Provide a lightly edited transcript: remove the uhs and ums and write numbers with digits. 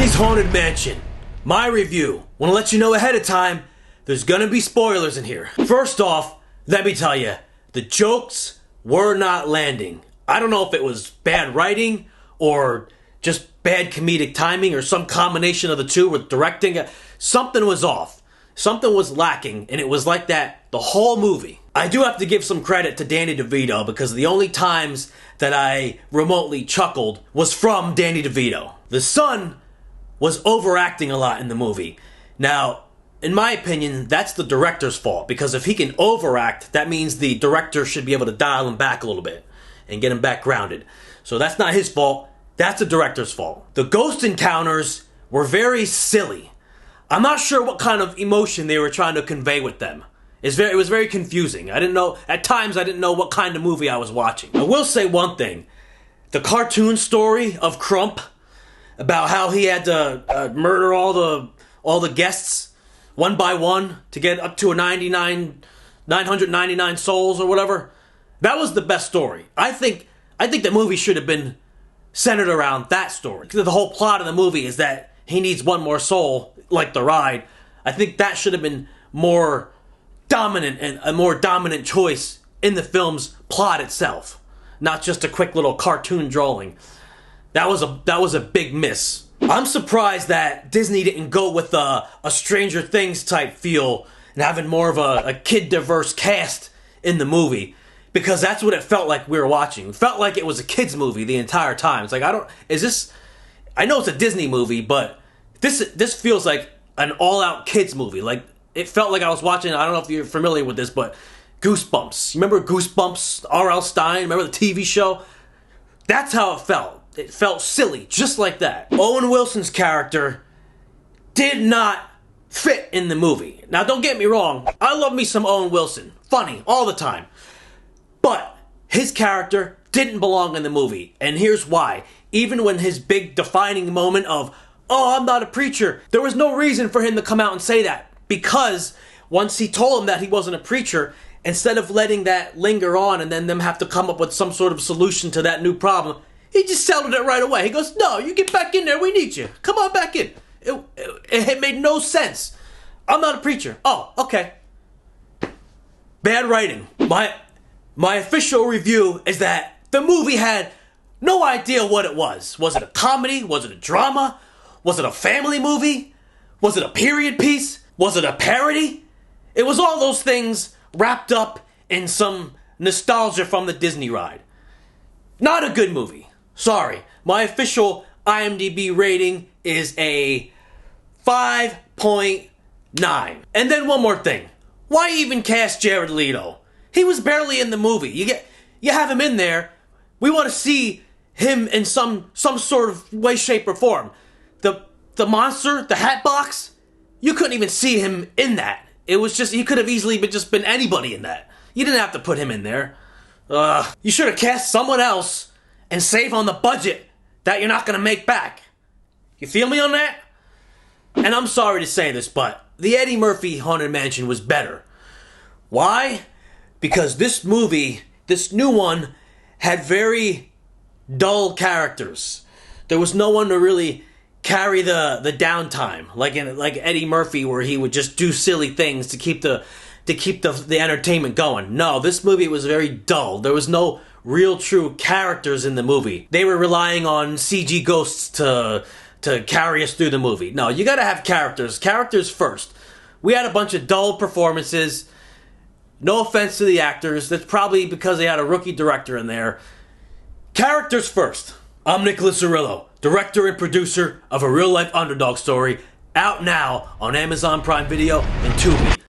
Disney's Haunted Mansion. My review. Want to let you know ahead of time, there's gonna be spoilers in here. First off, let me tell you, the jokes were not landing. I don't know if it was bad writing or just bad comedic timing or some combination of the two with directing. Something was off. Something was lacking, and it was like that the whole movie. I do have to give some credit to Danny DeVito because the only times that I remotely chuckled was from Danny DeVito. The son was overacting a lot in the movie. Now, in my opinion, that's the director's fault, because if he can overact, that means the director should be able to dial him back a little bit and get him back grounded. So that's not his fault, that's the director's fault. The ghost encounters were very silly. I'm not sure what kind of emotion they were trying to convey with them. It was very confusing. At times I didn't know what kind of movie I was watching. I will say one thing. The cartoon story of Crump, about how he had to murder all the guests one by one to get up to a 999 souls or whatever. That was the best story. I think the movie should have been centered around that story. The whole plot of the movie is that he needs one more soul, like the ride. I think that should have been more dominant and a more dominant choice in the film's plot itself, not just a quick little cartoon drawing. That was a big miss. I'm surprised that Disney didn't go with a Stranger Things type feel and having more of a kid diverse cast in the movie, because that's what it felt like we were watching. It felt like it was a kids movie the entire time. It's like, I know it's a Disney movie, but this feels like an all out kids movie. Like, it felt like I was watching, I don't know if you're familiar with this, but Goosebumps. You remember Goosebumps, R.L. Stine? Remember the TV show? That's how it felt. It felt silly, just like that. Owen Wilson's character did not fit in the movie. Now, don't get me wrong. I love me some Owen Wilson. Funny, all the time. But his character didn't belong in the movie. And here's why. Even when his big defining moment of, "Oh, I'm not a preacher," there was no reason for him to come out and say that. Because once he told him that he wasn't a preacher, instead of letting that linger on and then them have to come up with some sort of solution to that new problem, he just settled it right away. He goes, "No, you get back in there. We need you. Come on back in." It made no sense. "I'm not a preacher." Oh, okay. Bad writing. My official review is that the movie had no idea what it was. Was it a comedy? Was it a drama? Was it a family movie? Was it a period piece? Was it a parody? It was all those things wrapped up in some nostalgia from the Disney ride. Not a good movie. Sorry. My official IMDb rating is a 5.9. And then one more thing. Why even cast Jared Leto? He was barely in the movie. You have him in there. We want to see him in some sort of way, shape, or form. The monster, the hat box, you couldn't even see him in that. It was just, he could have easily been anybody in that. You didn't have to put him in there. You should have cast someone else and save on the budget that you're not going to make back. You feel me on that? And I'm sorry to say this, but the Eddie Murphy Haunted Mansion was better. Why? Because this movie, this new one, had very dull characters. There was no one to really carry the downtime, like Eddie Murphy, where he would just do silly things to keep the entertainment going. No, this movie was very dull. There was no real true characters in the movie. They were relying on CG ghosts to carry us through the movie. No, you gotta have characters first. We had a bunch of dull performances. No offense to the actors, that's probably because they had a rookie director in there. Characters first. I'm Nicholas Cirillo, director and producer of a real-life underdog story, out now on Amazon Prime Video and Tubi.